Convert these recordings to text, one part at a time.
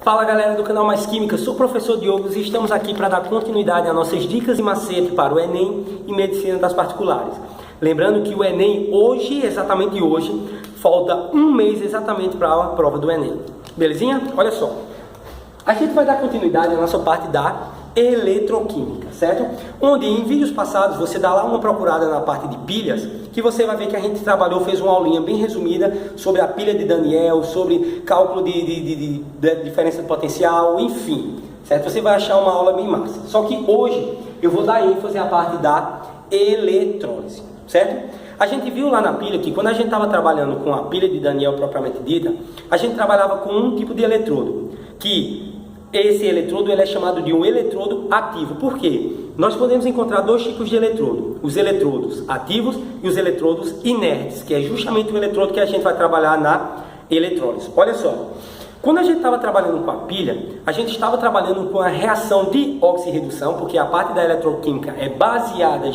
Fala galera do canal Mais Química, sou o professor Diogo e estamos aqui para dar continuidade às nossas dicas e macetes para o Enem e Medicina das Particulares. Lembrando que o Enem hoje, exatamente hoje, falta um mês exatamente para a prova do Enem. Belezinha? Olha só, a gente vai dar continuidade à nossa parte da eletroquímica, certo? Onde em vídeos passados você dá lá uma procurada na parte de pilhas, que você vai ver que a gente trabalhou, fez uma aulinha bem resumida sobre a pilha de Daniel, sobre cálculo de diferença de potencial, enfim, certo? Você vai achar uma aula bem massa. Só que hoje eu vou dar ênfase à parte da eletrólise, certo? A gente viu lá na pilha que quando a gente estava trabalhando com a pilha de Daniel propriamente dita, a gente trabalhava com um tipo de eletrodo, que esse eletrodo ele é chamado de um eletrodo ativo. Por quê? Nós podemos encontrar dois tipos de eletrodo, os eletrodos ativos e os eletrodos inertes, que é justamente o eletrodo que a gente vai trabalhar na eletrólise. Olha só, quando a gente estava trabalhando com a pilha, a gente estava trabalhando com a reação de oxirredução, porque a parte da eletroquímica é baseada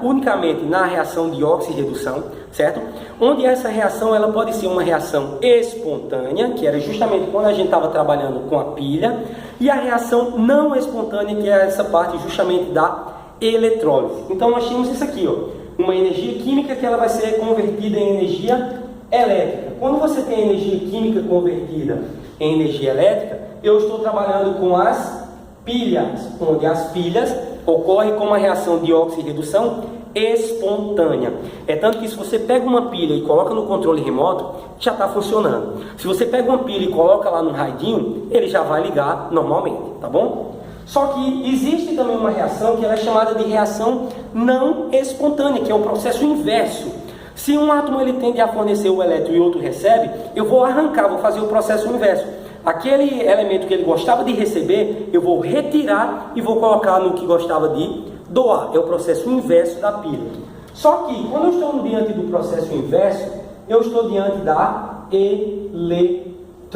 unicamente na reação de oxirredução, certo? Onde essa reação ela pode ser uma reação espontânea, que era justamente quando a gente estava trabalhando com a pilha, e a reação não espontânea, que é essa parte justamente da eletrólise. Então nós tínhamos isso aqui, ó, uma energia química que ela vai ser convertida em energia elétrica. Quando você tem energia química convertida em energia elétrica, eu estou trabalhando com as pilhas, onde as pilhas ocorrem com uma reação de oxirredução espontânea. É tanto que se você pega uma pilha e coloca no controle remoto, já está funcionando. Se você pega uma pilha e coloca lá no radinho, ele já vai ligar normalmente, tá bom? Só que existe também uma reação que ela é chamada de reação não espontânea, que é o processo inverso. Se um átomo ele tende a fornecer o elétron e outro recebe, eu vou arrancar, vou fazer o processo inverso. Aquele elemento que ele gostava de receber, eu vou retirar e vou colocar no que gostava de doar. É o processo inverso da pilha. Só que, quando eu estou diante do processo inverso, eu estou diante da eletrólise.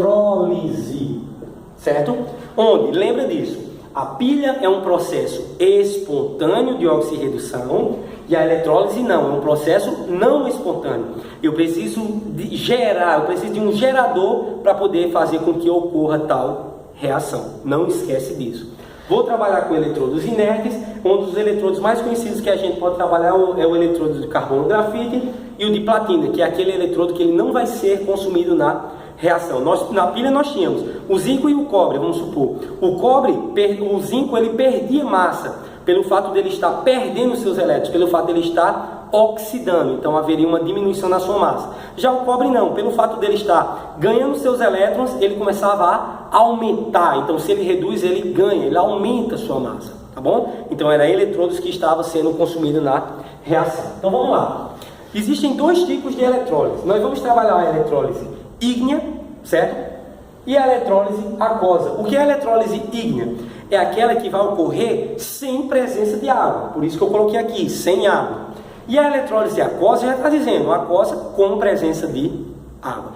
Certo? Onde, lembra disso, a pilha é um processo espontâneo de oxirredução e a eletrólise não, é um processo não espontâneo. Eu preciso de um gerador para poder fazer com que ocorra tal reação. Não esquece disso. Vou trabalhar com eletrodos inertes, um dos eletrodos mais conhecidos que a gente pode trabalhar é o eletrodo de carbono grafite e o de platina, que é aquele eletrodo que ele não vai ser consumido na reação. Na pilha nós tínhamos o zinco e o cobre, vamos supor. O zinco ele perdia massa pelo fato dele estar perdendo seus elétrons, pelo fato dele estar oxidando, então haveria uma diminuição na sua massa. Já o cobre não, pelo fato dele estar ganhando seus elétrons, ele começava a aumentar, então se ele reduz, ele ganha, ele aumenta a sua massa, tá bom? Então eram eletrodos que estavam sendo consumidos na reação. Então vamos lá. Existem dois tipos de eletrólise. Nós vamos trabalhar a eletrólise ígnea, certo? E a eletrólise aquosa. O que é a eletrólise ígnea? É aquela que vai ocorrer sem presença de água. Por isso que eu coloquei aqui, sem água. E a eletrólise aquosa já está dizendo, aquosa com presença de água.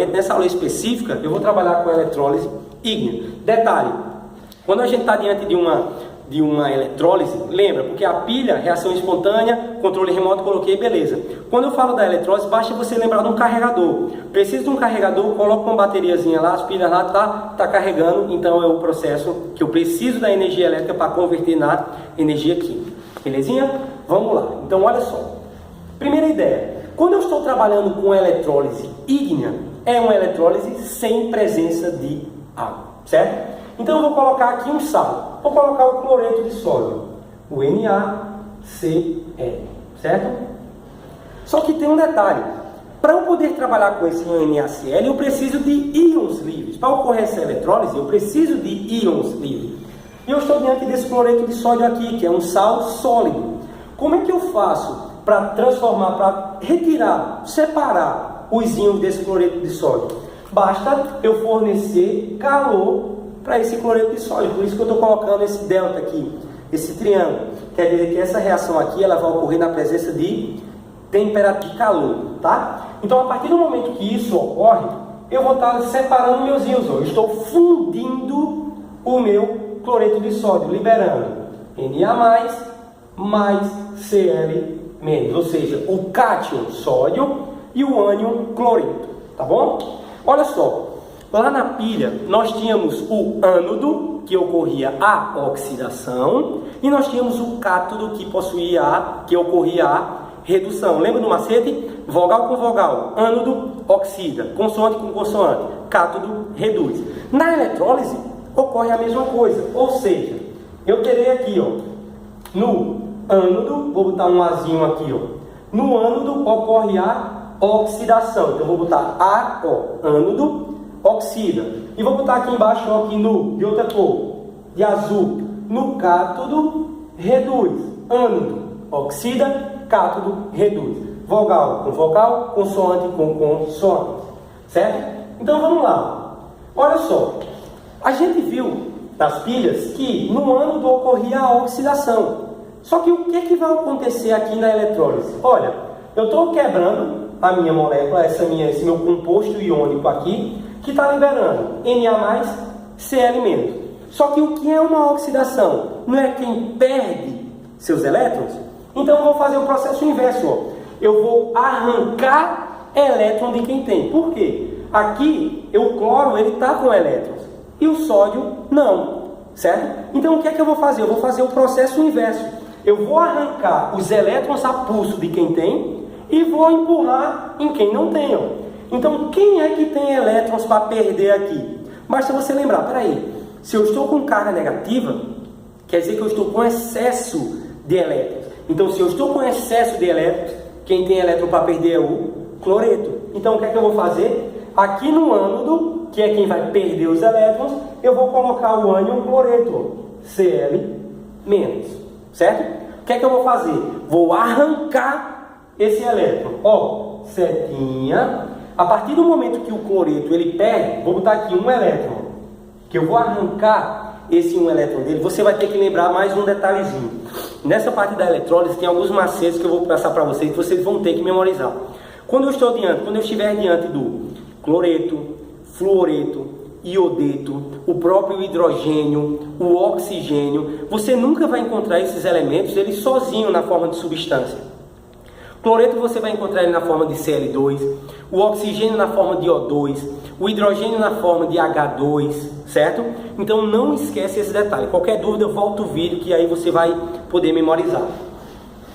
Nessa aula específica, eu vou trabalhar com a eletrólise ígnea. Detalhe, quando a gente está diante de uma eletrólise, lembra, porque a pilha, reação espontânea, controle remoto, coloquei, beleza. Quando eu falo da eletrólise, basta você lembrar de um carregador. Preciso de um carregador, coloco uma bateriazinha lá, as pilhas lá tá carregando, então é o processo que eu preciso da energia elétrica para converter na energia química. Belezinha? Vamos lá. Então olha só. Primeira ideia, quando eu estou trabalhando com eletrólise ígnea, é uma eletrólise sem presença de água, certo? Então eu vou colocar aqui um sal. Vou colocar o cloreto de sódio, o NaCl, certo? Só que tem um detalhe. Para eu poder trabalhar com esse NaCl, eu preciso de íons livres. Para ocorrer essa eletrólise, eu preciso de íons livres. E eu estou diante desse cloreto de sódio aqui, que é um sal sólido. Como é que eu faço para transformar, para retirar, separar os íons desse cloreto de sódio? Basta eu fornecer calor para esse cloreto de sódio. Por isso que eu estou colocando esse delta aqui, esse triângulo. Quer dizer que essa reação aqui ela vai ocorrer na presença de temperatura de calor, tá? Então, a partir do momento que isso ocorre, eu vou estar separando meus íons. Eu estou fundindo o meu cloreto de sódio, liberando Na+, mais Cl-, ou seja, o cátion sódio e o ânion cloreto. tá bom? Olha só, lá na pilha nós tínhamos o ânodo, que ocorria a oxidação, e nós tínhamos o cátodo, que ocorria a redução. Lembra do macete? Vogal com vogal, ânodo oxida, consoante com consoante, cátodo reduz. Na eletrólise ocorre a mesma coisa, ou seja, eu terei aqui, ó, no ânodo, vou botar um azinho aqui, ó, no ânodo ocorre a oxidação, então vou botar A, ó, ânodo oxida, e vou botar aqui embaixo, ó, aqui no, de outra cor, de azul, no cátodo reduz, ânodo oxida, cátodo reduz, vogal com vogal, consoante com consoante, certo? Então vamos lá, olha só, a gente viu nas pilhas que no ânodo ocorria a oxidação, só que o que é que vai acontecer aqui na eletrólise? Olha, eu estou quebrando a minha molécula, esse meu composto iônico aqui, que está liberando Na+, Cl-. Só que o que é uma oxidação? Não é quem perde seus elétrons? Então eu vou fazer o processo inverso, ó. Eu vou arrancar elétron de quem tem. Por quê? Aqui, o cloro, ele está com elétrons, e o sódio não, certo? Então o que é que eu vou fazer? Eu vou fazer o processo inverso. Eu vou arrancar os elétrons a pulso de quem tem e vou empurrar em quem não tem, ó. Então quem é que tem elétrons para perder aqui? Basta você lembrar, peraí, se eu estou com carga negativa, quer dizer que eu estou com excesso de elétrons. Então se eu estou com excesso de elétrons, quem tem elétron para perder é o cloreto. Então o que é que eu vou fazer? Aqui no ânodo, que é quem vai perder os elétrons, eu vou colocar o ânion cloreto, Cl-, certo? O que é que eu vou fazer? Vou arrancar esse elétron, ó, setinha. A partir do momento que o cloreto ele perde, vou botar aqui um elétron, que eu vou arrancar esse um elétron dele. Você vai ter que lembrar mais um detalhezinho. Nessa parte da eletrólise tem alguns macetes que eu vou passar para vocês, que vocês vão ter que memorizar. Quando eu estiver diante do cloreto, fluoreto, iodeto, o próprio hidrogênio, o oxigênio, você nunca vai encontrar esses elementos eles sozinhos na forma de substância. Cloreto você vai encontrar ele na forma de Cl2, o oxigênio na forma de O2, o hidrogênio na forma de H2, certo? Então não esquece esse detalhe. Qualquer dúvida, volta o vídeo que aí você vai poder memorizar.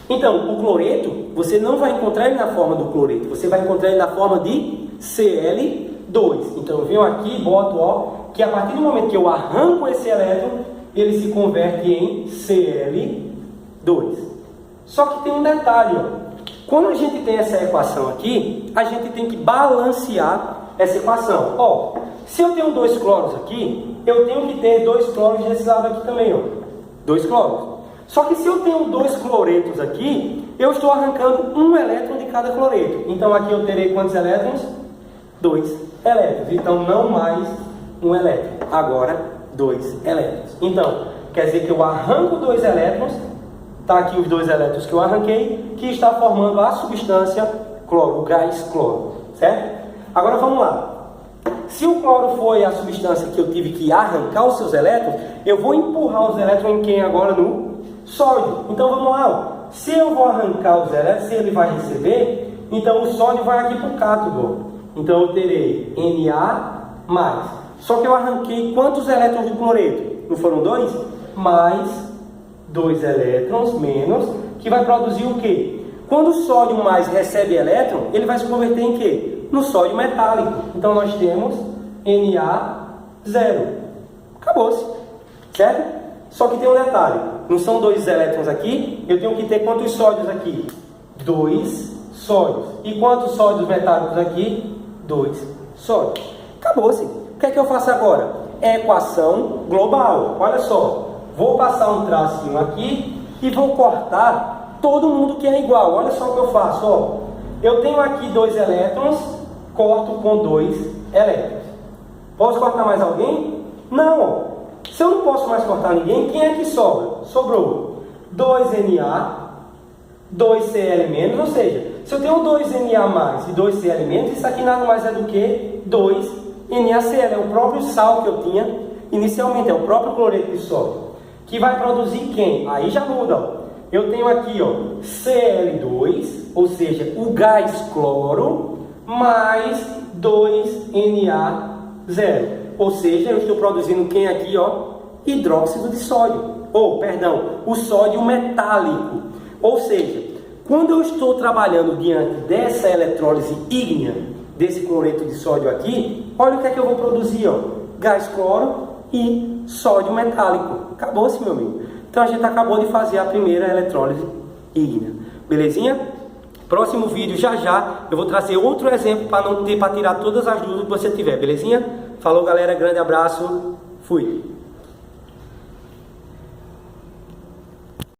Então, o cloreto, você não vai encontrar ele na forma do cloreto, você vai encontrar ele na forma de Cl2. Então eu venho aqui e boto, ó, que a partir do momento que eu arranco esse elétron, ele se converte em Cl2. Só que tem um detalhe, ó. Quando a gente tem essa equação aqui, a gente tem que balancear essa equação. Ó, se eu tenho 2 cloros aqui, eu tenho que ter 2 cloros desse lado aqui também, ó. 2 cloros. Só que se eu tenho 2 cloretos aqui, eu estou arrancando um elétron de cada cloreto. Então aqui eu terei quantos elétrons? 2 elétrons. Então não mais um elétron, agora 2 elétrons. Então, quer dizer que eu arranco 2 elétrons, está aqui os 2 elétrons que eu arranquei, que está formando a substância cloro, o gás cloro, certo? Agora vamos lá. Se o cloro foi a substância que eu tive que arrancar os seus elétrons, eu vou empurrar os elétrons em quem agora? No sódio. Então vamos lá, ó. Se eu vou arrancar os elétrons, se ele vai receber, então o sódio vai aqui para o cátodo. Então eu terei Na+. Só que eu arranquei quantos elétrons do cloreto? Não foram 2? Mais 2 elétrons menos, que vai produzir o quê? Quando o sódio mais recebe elétron, ele vai se converter em quê? No sódio metálico. Então nós temos Na0. Acabou-se, certo? Só que tem um detalhe, não são 2 elétrons aqui, eu tenho que ter quantos sódios aqui? 2 sódios. E quantos sódios metálicos aqui? 2 sódios. Acabou-se. O que é que eu faço agora? É equação global. Olha só, vou passar um tracinho aqui e vou cortar todo mundo que é igual. Olha só o que eu faço, ó. Eu tenho aqui 2 elétrons, corto com 2 elétrons. Posso cortar mais alguém? Não, ó. Se eu não posso mais cortar ninguém, quem é que sobra? Sobrou 2Na, 2Cl-, ou seja, se eu tenho 2Na+, e 2Cl-, isso aqui nada mais é do que 2NaCl, é o próprio sal que eu tinha inicialmente, é o próprio cloreto de sódio, que vai produzir quem? Aí já muda, ó. Eu tenho aqui, ó, Cl2, ou seja, o gás cloro, mais 2Na0. Ou seja, eu estou produzindo quem aqui, ó? Hidróxido de sódio. Ou, perdão, o sódio metálico. Ou seja, quando eu estou trabalhando diante dessa eletrólise ígnea, desse cloreto de sódio aqui, olha o que é que eu vou produzir, ó? Gás cloro e sódio metálico. Acabou-se, meu amigo. Então a gente acabou de fazer a primeira eletrólise ígnea. Belezinha? Próximo vídeo, já eu vou trazer outro exemplo para não ter, para tirar todas as dúvidas que você tiver, belezinha? Falou, galera, grande abraço, fui!